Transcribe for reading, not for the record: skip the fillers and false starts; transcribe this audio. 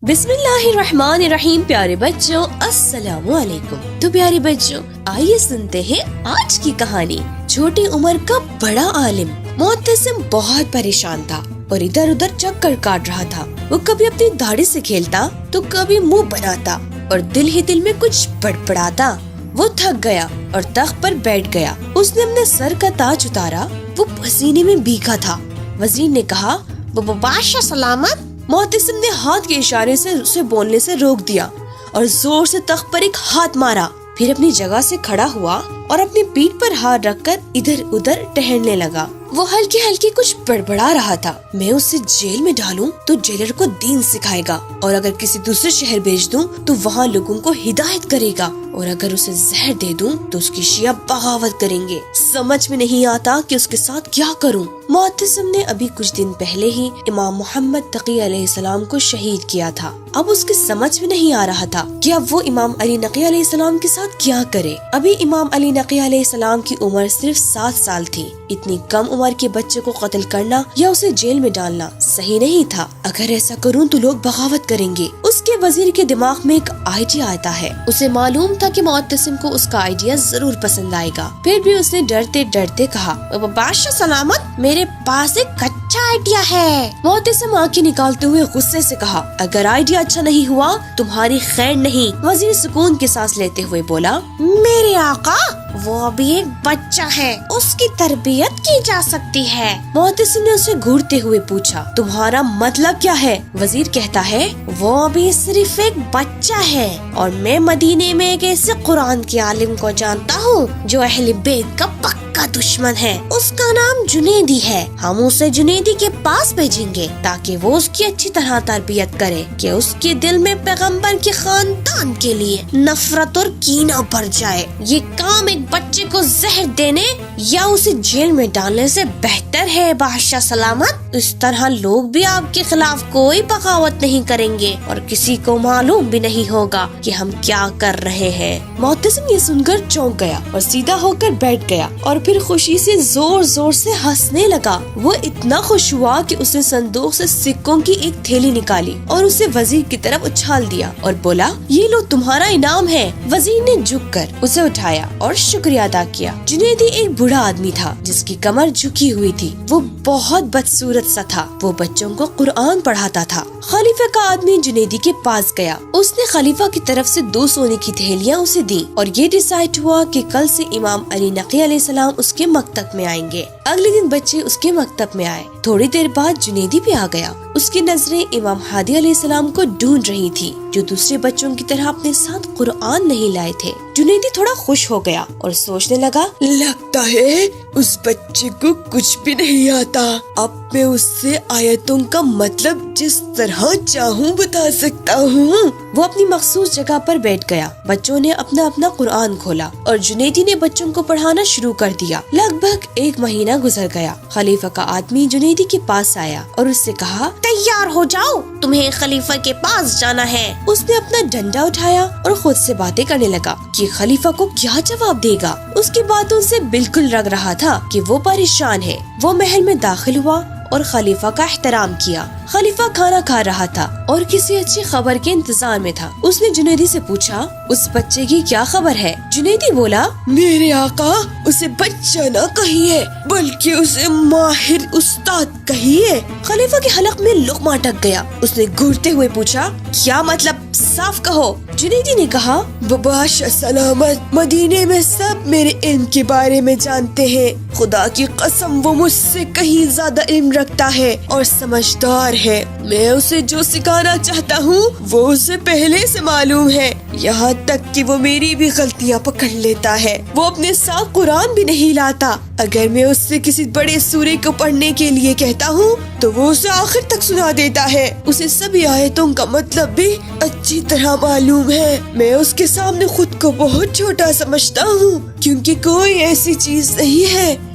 بسم اللہ الرحمن الرحیم۔ پیارے بچوں السلام علیکم۔ تو پیارے بچوں آئیے سنتے ہیں آج کی کہانی۔ چھوٹی عمر کا بڑا عالم معتصم بہت پریشان تھا اور ادھر ادھر چکر کاٹ رہا تھا۔ وہ کبھی اپنی داڑھی سے کھیلتا تو کبھی منہ بناتا اور دل ہی دل میں کچھ بڑبڑاتا۔ وہ تھک گیا اور تخت پر بیٹھ گیا۔ اس نے اپنے سر کا تاج اتارا، وہ پسینے میں بھیگا تھا۔ وزیر نے کہا، بادشاہ سلامت۔ معتصم نے ہاتھ کے اشارے سے اسے بولنے سے روک دیا اور زور سے تخت پر ایک ہاتھ مارا، پھر اپنی جگہ سے کھڑا ہوا اور اپنی پیٹھ پر ہاتھ رکھ کر ادھر ادھر ٹہلنے لگا۔ وہ ہلکی ہلکی کچھ بڑبڑا رہا تھا، میں اسے جیل میں ڈالوں تو جیلر کو دین سکھائے گا، اور اگر کسی دوسرے شہر بھیج دوں تو وہاں لوگوں کو ہدایت کرے گا، اور اگر اسے زہر دے دوں تو اس کی شیعہ بغاوت کریں گے۔ سمجھ میں نہیں آتا کہ اس کے ساتھ کیا کروں۔ معتصم نے ابھی کچھ دن پہلے ہی امام محمد تقی علیہ السلام کو شہید کیا تھا۔ اب اس کے سمجھ میں نہیں آ رہا تھا کہ اب وہ امام علی نقی علیہ السلام کے ساتھ کیا کرے۔ ابھی امام علی نقی علیہ السلام کی عمر صرف 7 سال تھی۔ اتنی کم عمر کے بچے کو قتل کرنا یا اسے جیل میں ڈالنا صحیح نہیں تھا۔ اگر ایسا کروں تو لوگ بغاوت کریں گے۔ اس کے وزیر کے دماغ میں ایک آئیڈیا آتا ہے۔ اسے معلوم تھا کہ معتصم کو اس کا آئیڈیا ضرور پسند آئے گا، پھر بھی اس نے ڈرتے ڈرتے کہا، بادشاہ سلامت، میرے پاس ایک اچھا آئیڈیا ہے۔ معتصم آنکھیں نکالتے ہوئے غصے سے کہا، اگر آئیڈیا اچھا نہیں ہوا تمہاری خیر نہیں۔ وزیر سکون کی سانس لیتے ہوئے بولا، میرے آقا، وہ ابھی ایک بچہ ہے، اس کی تربیت کی جا سکتی ہے۔ معتصم نے اسے گھورتے ہوئے پوچھا، تمہارا مطلب کیا ہے؟ وزیر کہتا ہے، وہ ابھی صرف ایک بچہ ہے، اور میں مدینے میں ایک ایسے قرآن کے عالم کو جانتا ہوں جو اہل بیت کا پکا دشمن ہے۔ اس کا نام جنیدی ہے۔ ہم اسے جنیدی کے پاس بھیجیں گے تاکہ وہ اس کی اچھی طرح تربیت کرے کہ اس کے دل میں پیغمبر کے خاندان کے لیے نفرت اور کینہ بھر جائے۔ یہ کام ایک بچے کو زہر دینے یا اسے جیل میں ڈالنے سے بہتر ہے بادشاہ سلامت۔ اس طرح لوگ بھی آپ کے خلاف کوئی بغاوت نہیں کریں گے اور کسی کو معلوم بھی نہیں ہوگا کہ ہم کیا کر رہے ہیں۔ معتصم یہ سن کر چونک گیا اور سیدھا ہو کر بیٹھ گیا اور پھر خوشی سے زور زور سے ہنسنے لگا۔ وہ اتنا خوش ہوا کہ اس نے صندوق سے سکوں کی ایک تھیلی نکالی اور اسے وزیر کی طرف اچھال دیا اور بولا، یہ لو تمہارا انعام ہے۔ وزیر نے جھک کر اسے اٹھایا اور شکریہ ادا کیا۔ جنیدی ایک بوڑھا آدمی تھا جس کی کمر جھکی ہوئی تھی۔ وہ بہت بدصورت سا تھا۔ وہ بچوں کو قرآن پڑھاتا تھا۔ خلیفہ کا آدمی جنیدی کے پاس گیا۔ اس نے خلیفہ کی طرف سے 2 سونے کی تھیلیاں اسے دی اور یہ ڈیسائیڈ ہوا کہ کل سے امام علی نقی علیہ السلام اس کے مکتب میں آئیں گے۔ اگلے دن بچے اس کے مکتب میں آئے۔ تھوڑی دیر بعد جنیدی بھی آ گیا۔ اس کی نظریں امام ہادی علیہ السلام کو ڈھونڈ رہی تھی جو دوسرے بچوں کی طرح اپنے ساتھ قرآن نہیں لائے تھے۔ جنیدی تھوڑا خوش ہو گیا اور سوچنے لگا، لگتا ہے اس بچے کو کچھ بھی نہیں آتا۔ اب میں اس سے آیتوں کا مطلب جس طرح چاہوں بتا سکتا ہوں۔ وہ اپنی مخصوص جگہ پر بیٹھ گیا۔ بچوں نے اپنا اپنا قرآن کھولا اور جنیدی نے بچوں کو پڑھانا شروع کر دیا۔ لگ بھگ 1 مہینہ گزر گیا۔ خلیفہ کا آدمی جنیدی کے پاس آیا اور اس سے کہا، تیار ہو جاؤ، تمہیں خلیفہ کے پاس جانا ہے۔ اس نے اپنا ڈنڈا اٹھایا اور خود سے باتیں کرنے لگا کہ خلیفہ کو کیا جواب دے گا۔ اس کی باتوں سے بالکل لگ رہا تھا کہ وہ پریشان ہے۔ وہ محل میں داخل ہوا اور خلیفہ کا احترام کیا۔ خلیفہ کھانا کھا رہا تھا اور کسی اچھی خبر کے انتظار میں تھا۔ اس نے جنیدی سے پوچھا، اس بچے کی کیا خبر ہے؟ جنیدی بولا، میرے آقا، اسے بچہ نہ کہیے بلکہ اسے ماہر استاد کہیے۔ خلیفہ کے حلق میں لقمہ اٹک گیا۔ اس نے گھورتے ہوئے پوچھا، کیا مطلب؟ صاف کہو۔ جنیدی نے کہا، بادشاہ سلامت، مدینے میں سب میرے علم کے بارے میں جانتے ہیں۔ خدا کی قسم وہ مجھ سے کہیں زیادہ علم رکھتا ہے اور سمجھدار ہے۔ میں اسے جو سکھانا چاہتا ہوں وہ اسے پہلے سے معلوم ہے، یہاں تک کہ وہ میری بھی غلطیاں پکڑ لیتا ہے۔ وہ اپنے ساتھ قرآن بھی نہیں لاتا۔ اگر میں اس سے کسی بڑے سورے کو پڑھنے کے لیے کہتا ہوں تو وہ اسے آخر تک سنا دیتا ہے۔ اسے سبھی آیتوں کا مطلب بھی اچھی طرح معلوم ہے۔ میں اس کے سامنے خود کو بہت چھوٹا سمجھتا ہوں کیونکہ کوئی ایسی چیز نہیں ہے